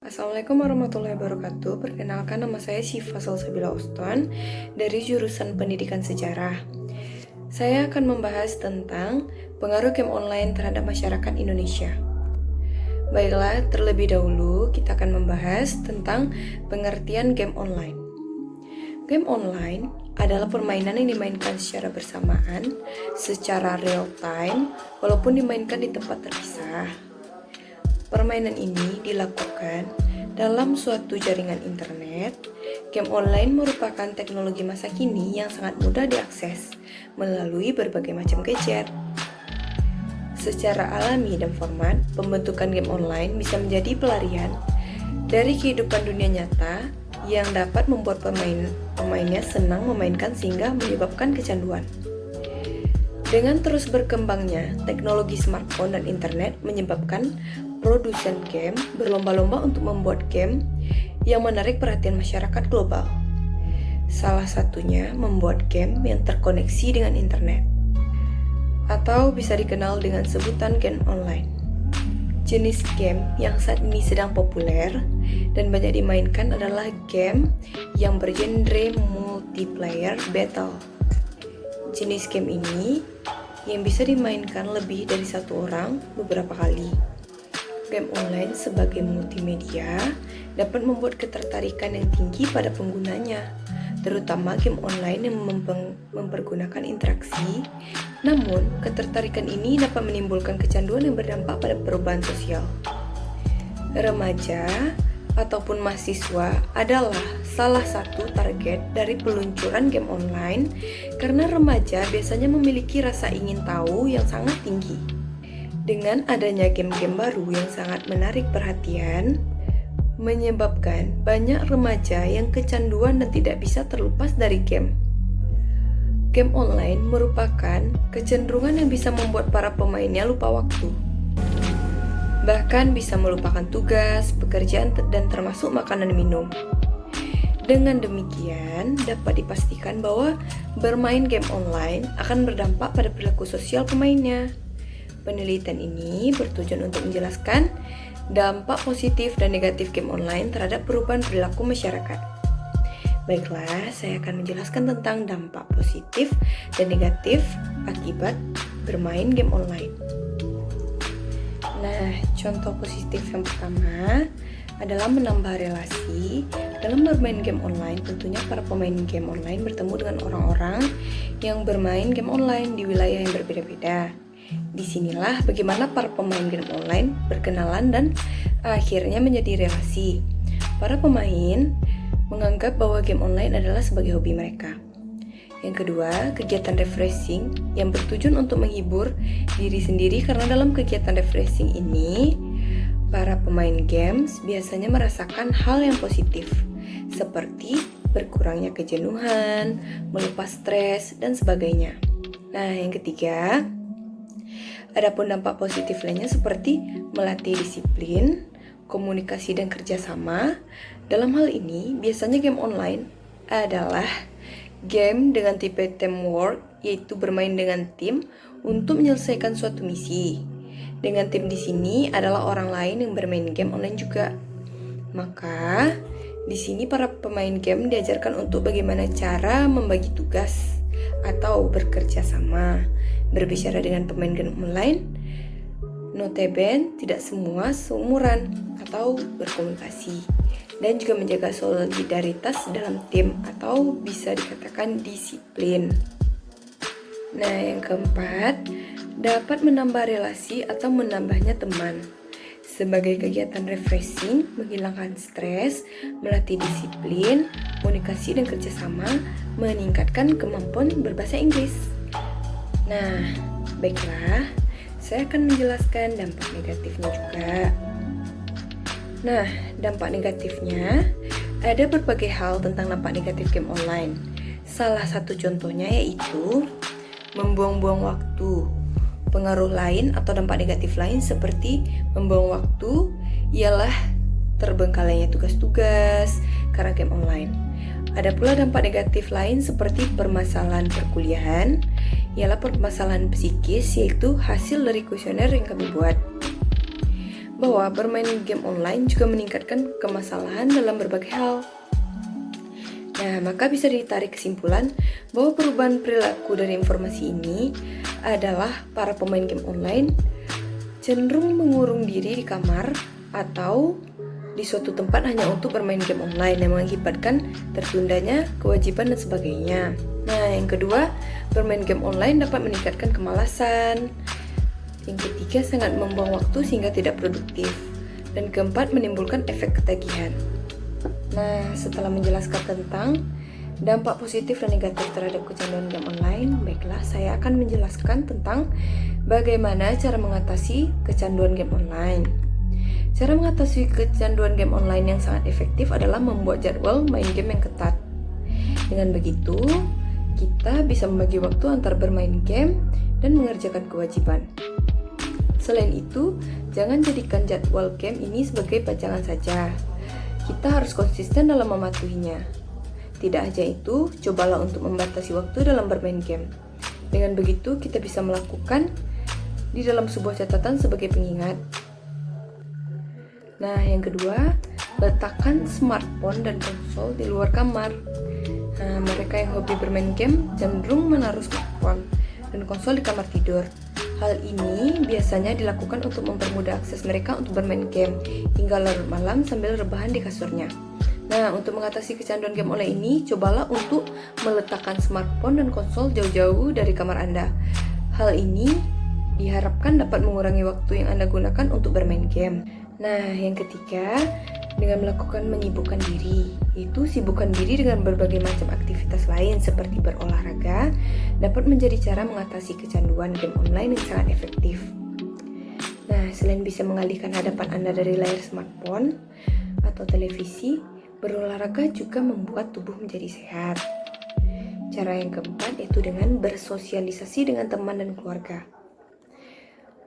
Assalamualaikum warahmatullahi wabarakatuh. Perkenalkan, nama saya Syifa Salsabila Oston dari jurusan Pendidikan Sejarah. Saya akan membahas tentang pengaruh game online terhadap masyarakat Indonesia. Baiklah, terlebih dahulu kita akan membahas tentang pengertian game online. Game online adalah permainan yang dimainkan secara bersamaan, secara real time, walaupun dimainkan di tempat terpisah. Permainan ini dilakukan dalam suatu jaringan internet. Game online merupakan teknologi masa kini yang sangat mudah diakses melalui berbagai macam gadget. Secara alami dan format, pembentukan game online bisa menjadi pelarian dari kehidupan dunia nyata yang dapat membuat pemainnya senang memainkan sehingga menyebabkan kecanduan. Dengan terus berkembangnya teknologi smartphone dan internet menyebabkan produsen game berlomba-lomba untuk membuat game yang menarik perhatian masyarakat global. Salah satunya membuat game yang terkoneksi dengan internet, atau bisa dikenal dengan sebutan game online. Jenis game yang saat ini sedang populer dan banyak dimainkan adalah game yang bergenre multiplayer battle. Jenis game ini yang bisa dimainkan lebih dari satu orang beberapa kali. Game online sebagai multimedia dapat membuat ketertarikan yang tinggi pada penggunanya, terutama game online yang mempergunakan interaksi. Namun, ketertarikan ini dapat menimbulkan kecanduan yang berdampak pada perubahan sosial. Remaja ataupun mahasiswa adalah salah satu target dari peluncuran game online karena remaja biasanya memiliki rasa ingin tahu yang sangat tinggi. Dengan adanya game-game baru yang sangat menarik perhatian, menyebabkan banyak remaja yang kecanduan dan tidak bisa terlepas dari game. Game online merupakan kecenderungan yang bisa membuat para pemainnya lupa waktu. Bahkan bisa melupakan tugas, pekerjaan, dan termasuk makanan minum. Dengan demikian, dapat dipastikan bahwa bermain game online akan berdampak pada perilaku sosial pemainnya. Penelitian ini bertujuan untuk menjelaskan dampak positif dan negatif game online terhadap perubahan perilaku masyarakat. Baiklah, saya akan menjelaskan tentang dampak positif dan negatif akibat bermain game online. Nah, contoh positif yang pertama adalah menambah relasi. Dalam bermain game online, tentunya para pemain game online bertemu dengan orang-orang yang bermain game online di wilayah yang berbeda-beda. Disinilah bagaimana para pemain game online berkenalan dan akhirnya menjadi relasi. Para pemain menganggap bahwa game online adalah sebagai hobi mereka. Yang kedua, kegiatan refreshing yang bertujuan untuk menghibur diri sendiri, karena dalam kegiatan refreshing ini para pemain games biasanya merasakan hal yang positif seperti berkurangnya kejenuhan, melepas stres, dan sebagainya. Nah, yang ketiga, adapun dampak positif lainnya seperti melatih disiplin, komunikasi, dan kerjasama. Dalam hal ini, biasanya game online adalah game dengan tipe teamwork, yaitu bermain dengan tim untuk menyelesaikan suatu misi. Dengan tim di sini adalah orang lain yang bermain game online juga. Maka, di sini para pemain game diajarkan untuk bagaimana cara membagi tugas atau bekerja sama. Berbicara dengan pemain game online, notabene tidak semua seumuran atau berkomunikasi, dan juga menjaga solidaritas dalam tim atau bisa dikatakan disiplin. Nah, yang keempat, dapat menambah relasi atau menambahnya teman. Sebagai kegiatan refreshing, menghilangkan stres, melatih disiplin, komunikasi, dan kerjasama, meningkatkan kemampuan berbahasa Inggris. Nah, baiklah, saya akan menjelaskan dampak negatifnya juga. Nah, dampak negatifnya ada berbagai hal tentang dampak negatif game online. Salah satu contohnya yaitu membuang-buang waktu. Pengaruh lain atau dampak negatif lain seperti membuang waktu ialah terbengkalainya tugas-tugas karena game online. Ada pula dampak negatif lain seperti permasalahan perkuliahan, ialah permasalahan psikis, yaitu hasil dari kuesioner yang kami buat. bahwa bermain game online juga meningkatkan kemasalahan dalam berbagai hal. Nah, maka bisa ditarik kesimpulan bahwa perubahan perilaku dari informasi ini adalah para pemain game online cenderung mengurung diri di kamar atau di suatu tempat hanya untuk bermain game online yang mengakibatkan tertundanya kewajiban dan sebagainya. Nah, yang kedua, bermain game online dapat meningkatkan kemalasan. Yang ketiga, sangat membuang waktu sehingga tidak produktif. Dan keempat, menimbulkan efek ketagihan. Nah, setelah menjelaskan tentang dampak positif dan negatif terhadap kecanduan game online, baiklah saya akan menjelaskan tentang bagaimana cara mengatasi kecanduan game online. Cara mengatasi kecanduan game online yang sangat efektif adalah membuat jadwal main game yang ketat. Dengan begitu, kita bisa membagi waktu antara bermain game dan mengerjakan kewajiban. Selain itu, jangan jadikan jadwal game ini sebagai pajangan saja. Kita harus konsisten dalam mematuhinya. Tidak hanya itu, cobalah untuk membatasi waktu dalam bermain game. Dengan begitu, kita bisa melakukan di dalam sebuah catatan sebagai pengingat. Nah, yang kedua, letakkan smartphone dan konsol di luar kamar. Nah, mereka yang hobi bermain game cenderung menaruh smartphone dan konsol di kamar tidur. Hal ini biasanya dilakukan untuk mempermudah akses mereka untuk bermain game hingga larut malam sambil rebahan di kasurnya. Nah, untuk mengatasi kecanduan game online ini, cobalah untuk meletakkan smartphone dan konsol jauh-jauh dari kamar Anda. Hal ini diharapkan dapat mengurangi waktu yang Anda gunakan untuk bermain game. Nah, yang ketiga, dengan melakukan menyibukkan diri, yaitu sibukkan diri dengan berbagai macam aktivitas lain seperti berolahraga, dapat menjadi cara mengatasi kecanduan game online yang sangat efektif. Nah, selain bisa mengalihkan hadapan Anda dari layar smartphone atau televisi, berolahraga juga membuat tubuh menjadi sehat. Cara yang keempat yaitu dengan bersosialisasi dengan teman dan keluarga.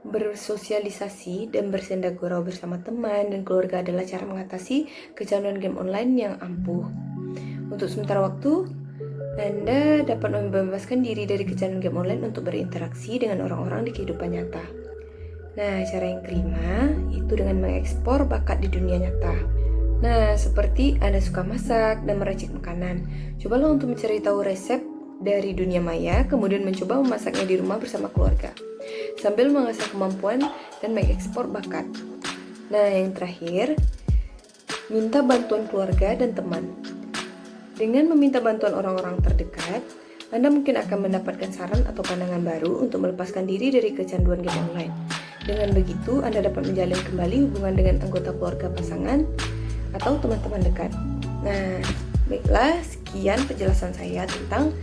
Bersosialisasi dan bersenda gurau bersama teman dan keluarga adalah cara mengatasi kecanduan game online yang ampuh. Untuk sementara waktu, Anda dapat membebaskan diri dari kecanduan game online untuk berinteraksi dengan orang-orang di kehidupan nyata. Nah, cara yang kelima itu dengan mengekspor bakat di dunia nyata. Nah, seperti Anda suka masak dan meracik makanan, cobalah untuk mencari tahu resep dari dunia maya, kemudian mencoba memasaknya di rumah bersama keluarga, sambil mengasah kemampuan dan mengekspor bakat. Nah, yang terakhir, minta bantuan keluarga dan teman. Dengan meminta bantuan orang-orang terdekat, Anda mungkin akan mendapatkan saran atau pandangan baru untuk melepaskan diri dari kecanduan game online. Dengan begitu, Anda dapat menjalin kembali hubungan dengan anggota keluarga pasangan atau teman-teman dekat. Nah, baiklah, sekian penjelasan saya tentang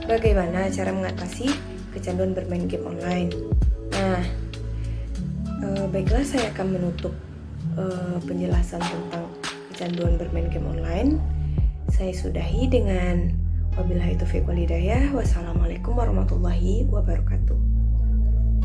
bagaimana cara mengatasi kecanduan bermain game online. Nah, baiklah saya akan menutup penjelasan tentang kecanduan bermain game online. Saya sudahi dengan wabillahi taufiq wal hidayah. Wassalamualaikum warahmatullahi wabarakatuh.